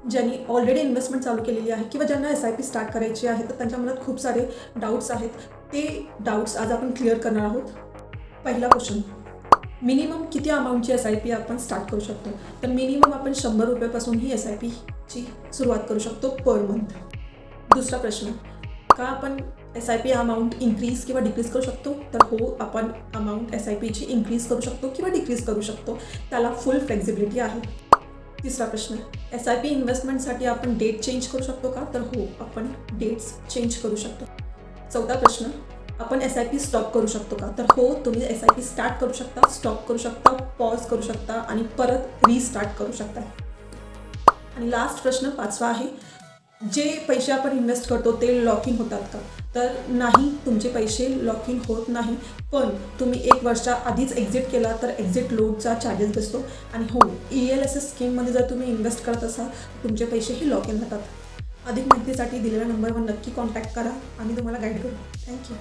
ज्यांनी already investment चालू केलेली आहे किंवा ज्यांना SIP स्टार्ट करायची आहे, तर त्यांच्या मनात खूप सारे डाऊट्स आहेत. ते डाऊट्स आज आपण क्लिअर करणार आहोत. पहिला क्वेश्चन, मिनिमम किती अमाऊंटची SIP आपण स्टार्ट करू शकतो? तर मिनिमम आपण 100 रुपयापासून ही SIPची सुरुवात करू शकतो पर मंथ. दुसरा प्रश्न, का आपण SIP अमाऊंट इन्क्रीज किंवा डिक्रीज करू शकतो? तर हो, आपण अमाऊंट SIPची इन्क्रीज करू शकतो किंवा डिक्रीज करू शकतो. त्याला फुल फ्लेक्झिबिलिटी आहे. तिसरा प्रश्न, SIP इन्व्हेस्टमेंटसाठी आपण डेट चेंज करू शकतो का? तर हो, आपण डेट्स चेंज करू शकतो. चौथा प्रश्न, आपण SIP स्टॉप करू शकतो का? तर हो, तुम्ही SIP स्टार्ट करू शकता, स्टॉप करू शकता, पॉज करू शकता आणि परत रिस्टार्ट करू शकता. आणि लास्ट प्रश्न पाचवा आहे, जे पैसे आपण इन्व्हेस्ट करतो ते लॉक इन होतात का? तर नाही, तुमचे पैसे लॉक इन होत नाही. पण तुम्ही 1 वर्षाआधीच एक्झिट केला तर एक्झिट लोडचा चार्जेस बसतो. आणि हो, ELSS स्कीममध्ये जर तुम्ही इन्व्हेस्ट करत असाल तुमचे पैसेही लॉक इन होतात. अधिक माहितीसाठी दिलेल्या नंबरवर नक्की कॉन्टॅक्ट करा. आम्ही तुम्हाला गाईड करू. थँक्यू.